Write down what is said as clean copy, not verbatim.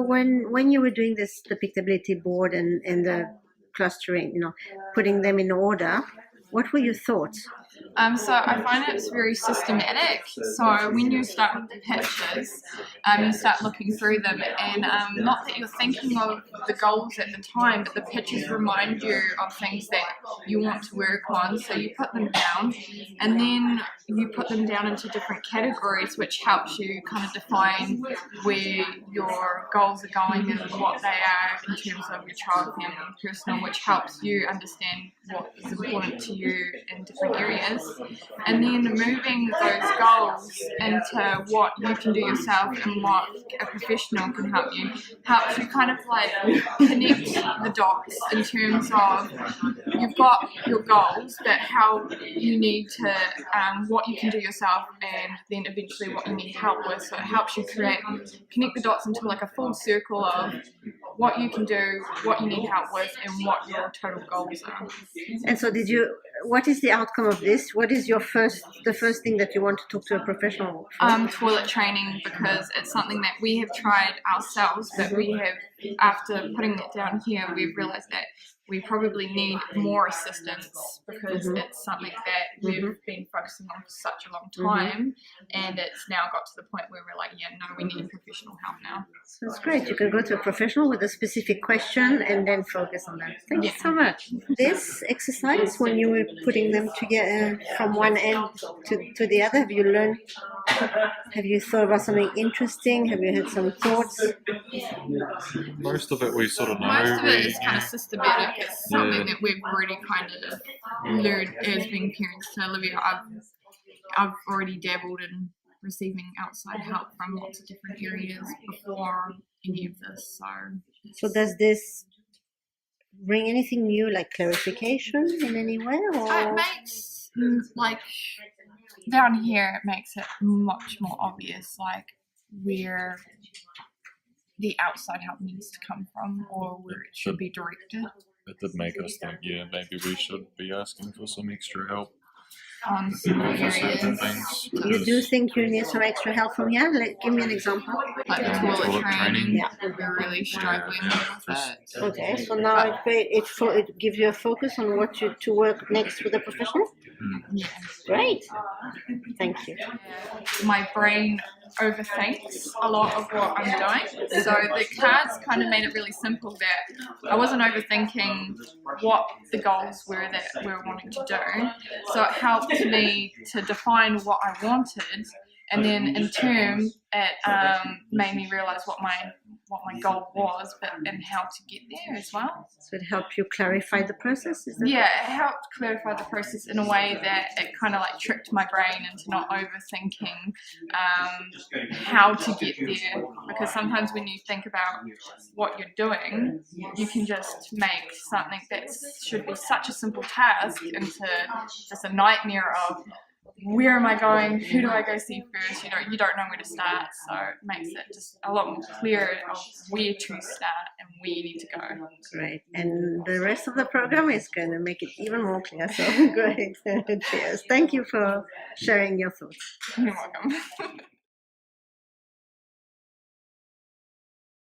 when you were doing this, the Pictability board and the clustering, putting them in order, what were your thoughts? So I find it's very systematic. So when you start with the pictures, you start looking through them, and not that you're thinking of the goals at the time, but the pictures remind you of things that you want to work on. So you put them down, and then you put them down into different categories, which helps you kind of define where your goals are going and what they are in terms of your child, family, and personal, which helps you understand what is important to you in different areas. And then moving those goals into what you can do yourself and what a professional can help you, helps you kind of like connect the dots in terms of you've got your goals, but how you need to, what you can do yourself, and then eventually what you need help with. So it helps you connect the dots into like a full circle of what you can do, what you need help with, and what your total goals are. And so what is the outcome of this? What is the first thing that you want to talk to a professional for? Toilet training, because it's something that we have tried ourselves, but we have, after putting it down here, we've realised that we probably need more assistance, because it's something that we've been focusing on for such a long time, and it's now got to the point where we're like, yeah, no, we need professional help now. So it's great. You can go to a professional with a specific question and then focus on that. Thank you so much. This exercise, when you were putting them together from one end to the other, have you thought about something interesting? Have you had some thoughts? Most of it we sort of know. Most of it is kind of systematic. It's something that we've already kind of learned as being parents to Olivia. I've already dabbled in receiving outside help from lots of different areas before any of this. So does this bring anything new, like clarification in any way? Or? It makes, like, down here, it makes it much more obvious, like, where the outside help needs to come from, or where it should be directed. It did make us think, maybe we should be asking for some extra help on some certain areas. things. You do think you need some extra help from here? Give me an example. Like the toilet training. Yeah. We're really struggling with it. Okay, so now it gives you a focus on what to work next with a professional? Yeah. Great. Thank you. My brain overthinks a lot of what I'm doing. So the cards kind of made it really simple that I wasn't overthinking what the goals were that we were wanting to do. So it helped me to define what I wanted, and then in turn it made me realise what my goal was, and how to get there as well. So it helped you clarify the process? Yeah, it helped clarify the process in a way that it kind of like tricked my brain into not overthinking how to get there. Because sometimes when you think about what you're doing, you can just make something that should be such a simple task into just a nightmare of, where am I going? Who do I go see first? You don't know where to start, so it makes it just a lot more clear of where to start and where you need to go. Great, and the rest of the program is going to make it even more clear. So great, cheers! Thank you for sharing your thoughts. You're welcome.